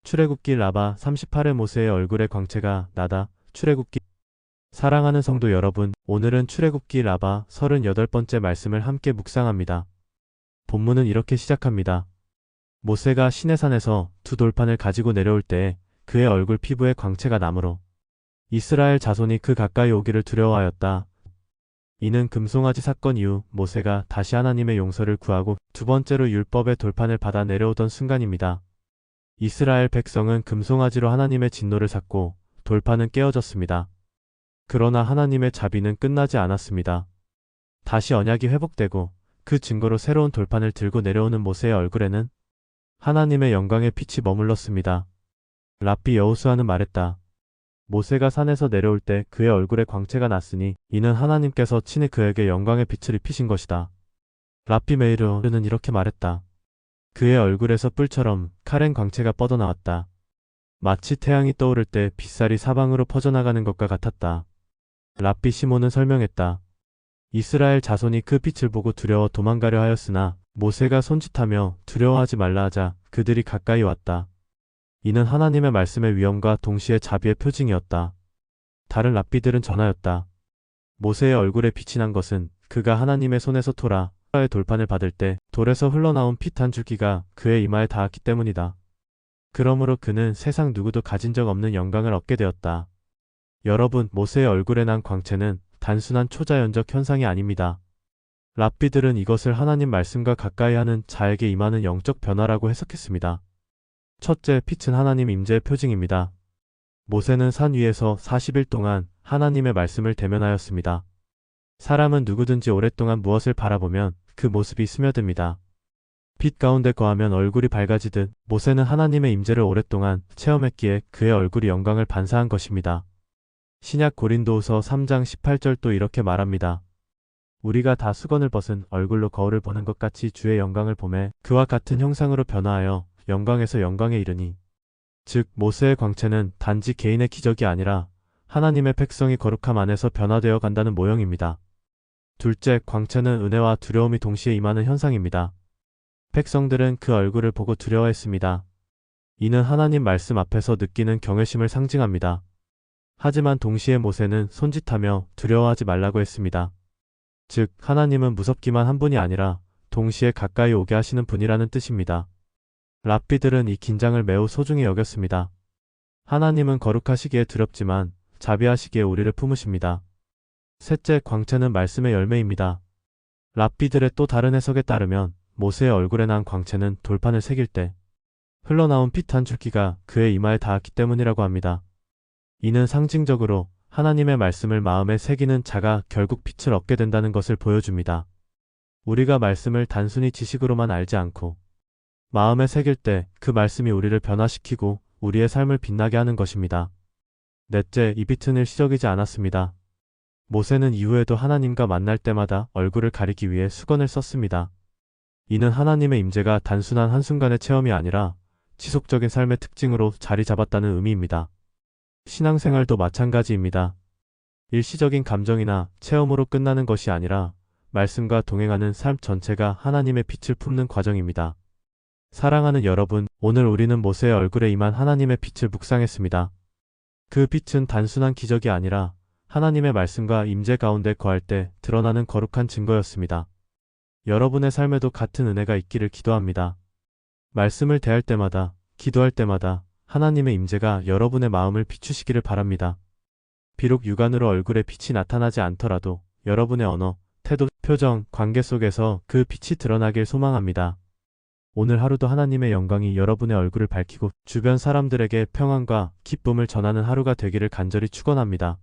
출애굽기 라바 38회 모세의 얼굴에 광채가 나다. 출애굽기 사랑하는 성도 여러분, 오늘은 출애굽기 라바 38번째 말씀을 함께 묵상합니다. 본문은 이렇게 시작합니다. 모세가 시내산에서 두 돌판을 가지고 내려올 때에 그의 얼굴 피부에 광채가 나므로 이스라엘 자손이 그 가까이 오기를 두려워하였다. 이는 금송아지 사건 이후 모세가 다시 하나님의 용서를 구하고 두 번째로 율법의 돌판을 받아 내려오던 순간입니다. 이스라엘 백성은 금송아지로 하나님의 진노를 샀고 돌판은 깨어졌습니다. 그러나 하나님의 자비는 끝나지 않았습니다. 다시 언약이 회복되고 그 증거로 새로운 돌판을 들고 내려오는 모세의 얼굴에는 하나님의 영광의 빛이 머물렀습니다. 랍비 여호수아는 말했다. 모세가 산에서 내려올 때 그의 얼굴에 광채가 났으니 이는 하나님께서 친히 그에게 영광의 빛을 입히신 것이다. 랍비 메이르는 이렇게 말했다. 그의 얼굴에서 뿔처럼 카렌 광채가 뻗어나왔다. 마치 태양이 떠오를 때 빛살이 사방으로 퍼져나가는 것과 같았다. 랍비 시몬은 설명했다. 이스라엘 자손이 그 빛을 보고 두려워 도망가려 하였으나 모세가 손짓하며 두려워하지 말라 하자 그들이 가까이 왔다. 이는 하나님의 말씀의 위엄과 동시에 자비의 표징이었다. 다른 랍비들은 전하였다. 모세의 얼굴에 빛이 난 것은 그가 하나님의 손에서 토라의 돌판을 받을 때 돌에서 흘러나온 핏 한 줄기가 그의 이마에 닿았기 때문이다. 그러므로 그는 세상 누구도 가진 적 없는 영광을 얻게 되었다. 여러분, 모세의 얼굴에 난 광채는 단순한 초자연적 현상이 아닙니다. 랍비들은 이것을 하나님 말씀과 가까이 하는 자에게 임하는 영적 변화라고 해석했습니다. 첫째, 빛은 하나님 임재의 표징입니다. 모세는 산 위에서 40일 동안 하나님의 말씀을 대면하였습니다. 사람은 누구든지 오랫동안 무엇을 바라보면 그 모습이 스며듭니다. 빛 가운데 거하면 얼굴이 밝아지듯 모세는 하나님의 임재를 오랫동안 체험했기에 그의 얼굴이 영광을 반사한 것입니다. 신약 고린도후서 3장 18절도 이렇게 말합니다. 우리가 다 수건을 벗은 얼굴로 거울을 보는 것 같이 주의 영광을 보매 그와 같은 형상으로 변화하여 영광에서 영광에 이르니. 즉 모세의 광채는 단지 개인의 기적이 아니라 하나님의 백성이 거룩함 안에서 변화되어 간다는 모형입니다. 둘째, 광채는 은혜와 두려움이 동시에 임하는 현상입니다. 백성들은 그 얼굴을 보고 두려워했습니다. 이는 하나님 말씀 앞에서 느끼는 경외심을 상징합니다. 하지만 동시에 모세는 손짓하며 두려워하지 말라고 했습니다. 즉 하나님은 무섭기만 한 분이 아니라 동시에 가까이 오게 하시는 분이라는 뜻입니다. 랍비들은 이 긴장을 매우 소중히 여겼습니다. 하나님은 거룩하시기에 두렵지만 자비하시기에 우리를 품으십니다. 셋째, 광채는 말씀의 열매입니다. 랍비들의 또 다른 해석에 따르면 모세의 얼굴에 난 광채는 돌판을 새길 때 흘러나온 핏 한 줄기가 그의 이마에 닿았기 때문이라고 합니다. 이는 상징적으로 하나님의 말씀을 마음에 새기는 자가 결국 빛을 얻게 된다는 것을 보여줍니다. 우리가 말씀을 단순히 지식으로만 알지 않고 마음에 새길 때 그 말씀이 우리를 변화시키고 우리의 삶을 빛나게 하는 것입니다. 넷째, 이 빛은 일시적이지 않았습니다. 모세는 이후에도 하나님과 만날 때마다 얼굴을 가리기 위해 수건을 썼습니다. 이는 하나님의 임재가 단순한 한순간의 체험이 아니라 지속적인 삶의 특징으로 자리 잡았다는 의미입니다. 신앙생활도 마찬가지입니다. 일시적인 감정이나 체험으로 끝나는 것이 아니라 말씀과 동행하는 삶 전체가 하나님의 빛을 품는 과정입니다. 사랑하는 여러분, 오늘 우리는 모세의 얼굴에 임한 하나님의 빛을 묵상했습니다. 그 빛은 단순한 기적이 아니라 하나님의 말씀과 임재 가운데 거할 때 드러나는 거룩한 증거였습니다. 여러분의 삶에도 같은 은혜가 있기를 기도합니다. 말씀을 대할 때마다, 기도할 때마다 하나님의 임재가 여러분의 마음을 비추시기를 바랍니다. 비록 육안으로 얼굴에 빛이 나타나지 않더라도 여러분의 언어, 태도, 표정, 관계 속에서 그 빛이 드러나길 소망합니다. 오늘 하루도 하나님의 영광이 여러분의 얼굴을 밝히고 주변 사람들에게 평안과 기쁨을 전하는 하루가 되기를 간절히 축원합니다.